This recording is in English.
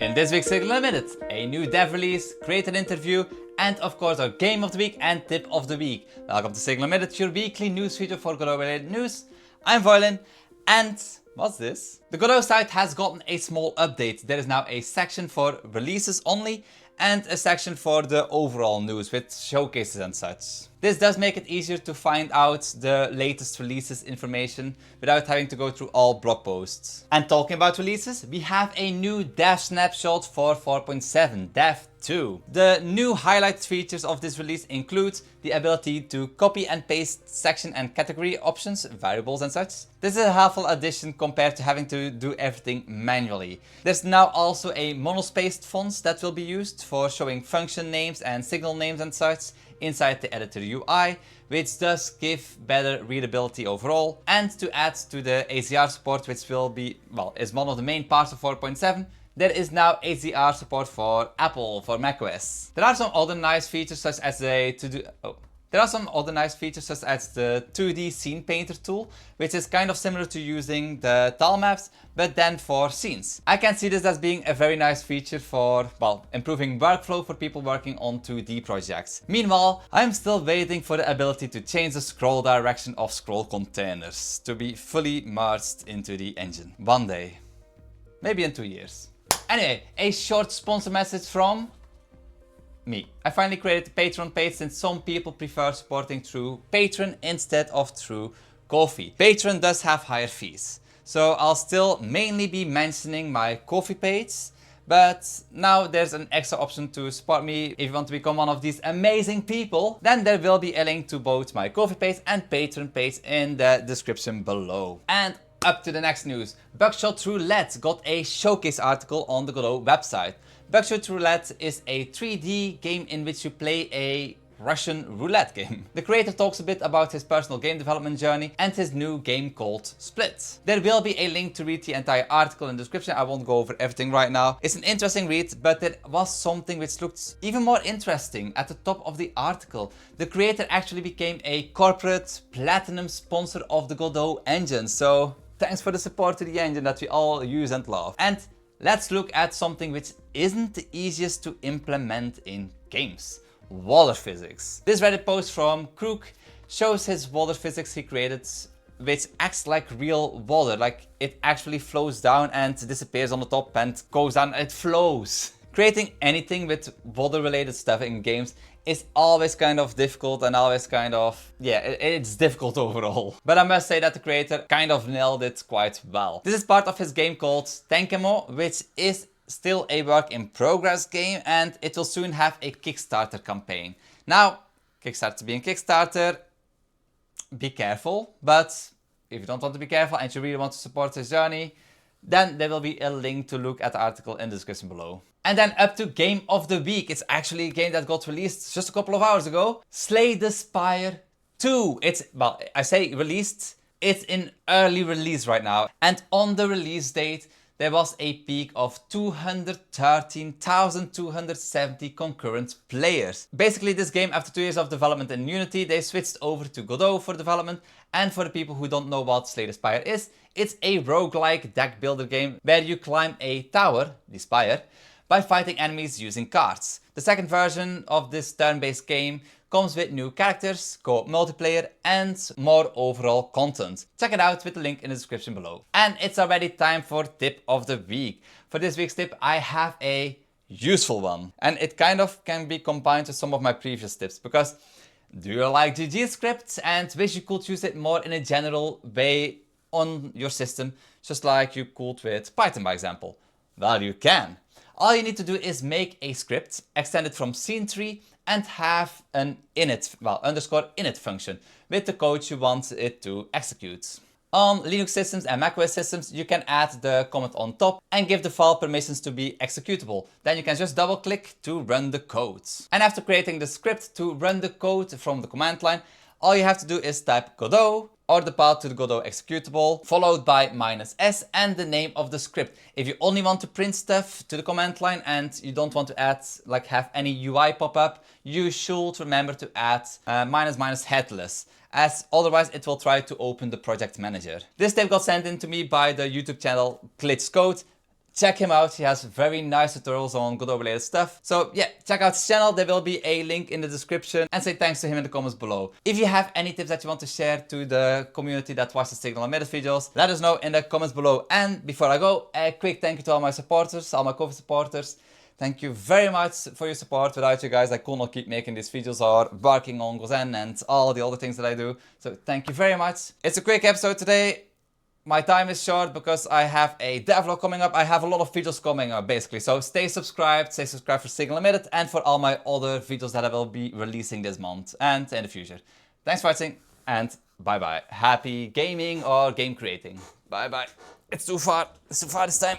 In this week's Signal Emitted, a new dev release, creator interview, and of course our game of the week and tip of the week. Welcome to Signal Emitted, your weekly news feature for Godot related news. I'm Voylin, and what's this? The Godot site has gotten a small update. There is now a section for releases only and a section for the overall news with showcases and such. This does make it easier to find out the latest releases information without having to go through all blog posts. And talking about releases, we have a new dev snapshot for 4.7, Dev 2. The new highlighted features of this release include the ability to copy and paste section and category options, variables and such. This is a helpful addition compared to having to do everything manually. There's now also a monospaced font that will be used for showing function names and signal names and such inside the editor UI, which does give better readability overall. And to add to the ACR support, which will be, well, is one of the main parts of 4.7, there is now ACR support for Apple, for macOS. There are some other nice features such as the There are some other nice features such as the 2D scene painter tool, which is kind of similar to using the tile maps, but then for scenes. I can see this as being a very nice feature for, well, improving workflow for people working on 2D projects. Meanwhile, I'm still waiting for the ability to change the scroll direction of scroll containers to be fully merged into the engine. One day. Maybe in 2 years. Anyway, a short sponsor message from me. I finally created a Patreon page since some people prefer supporting through Patreon instead of through Ko-fi. Patreon does have higher fees, so I'll still mainly be mentioning my Ko-fi page, but now there's an extra option to support me. If you want to become one of these amazing people, then there will be a link to both my Ko-fi page and Patreon page in the description below. And up to the next news. Buckshot Roulette got a showcase article on the Godot website. Buckshot Roulette is a 3D game in which you play a Russian roulette game. The creator talks a bit about his personal game development journey and his new game called Split. There will be a link to read the entire article in the description. I won't go over everything right now. It's an interesting read, but there was something which looked even more interesting at the top of the article. The creator actually became a corporate platinum sponsor of the Godot engine. So thanks for the support to the engine that we all use and love. And let's look at something which isn't the easiest to implement in games. Water physics. This Reddit post from Crook shows his water physics he created, which acts like real water, like it actually flows down and disappears on the top and goes down, it flows. Creating anything with water related stuff in games is always kind of difficult and always kind of, yeah, it's difficult overall. But I must say that the creator kind of nailed it quite well. This is part of his game called Tenkemo, which is still a work in progress game, and it will soon have a Kickstarter campaign. Now, Kickstarter being Kickstarter, be careful, but if you don't want to be careful and you really want to support his journey, then there will be a link to look at the article in the description below. And then up to Game of the Week. It's actually a game that got released just a couple of hours ago. Slay the Spire 2. It's, well, I say released, it's in early release right now. And on the release date, there was a peak of 213,270 concurrent players. Basically, this game, after 2 years of development in Unity, they switched over to Godot for development. And for the people who don't know what Slay the Spire is, it's a roguelike deck builder game where you climb a tower, the spire, by fighting enemies using cards. The second version of this turn-based game comes with new characters, co-op multiplayer, and more overall content. Check it out with the link in the description below. And it's already time for tip of the week. For this week's tip, I have a useful one. And it kind of can be combined with some of my previous tips, because do you like GG scripts and wish you could use it more in a general way on your system, just like you could with Python, by example? Well, you can. All you need to do is make a script, extend it from scene tree, and have an init, well, _init function with the code you want it to execute. On Linux systems and macOS systems, you can add the comment on top and give the file permissions to be executable. Then you can just double click to run the code. And after creating the script to run the code from the command line, all you have to do is type Godot or the path to the Godot executable, followed by -s and the name of the script. If you only want to print stuff to the command line and you don't want to add, like, have any UI pop up, you should remember to add -- headless, as otherwise it will try to open the project manager. This tip got sent in to me by the YouTube channel Glitch Code. check him out. He has very nice tutorials on Godot related stuff. So yeah, check out his channel. There will be a link in the description, and say thanks to him in the comments below. If you have any tips that you want to share to the community that watches Signal Emitted videos, let us know in the comments below. And before I go, a quick thank you to all my supporters, all my coffee supporters. Thank you very much for your support. Without you guys, I could not keep making these videos or working on Gozen and all the other things that I do. So thank you very much. It's a quick episode today. My time is short because I have a devlog coming up. I have a lot of videos coming up basically. So stay subscribed for Signal Emitted and for all my other videos that I will be releasing this month and in the future. Thanks for watching and bye bye. Happy gaming or game creating. Bye bye. It's too far this time.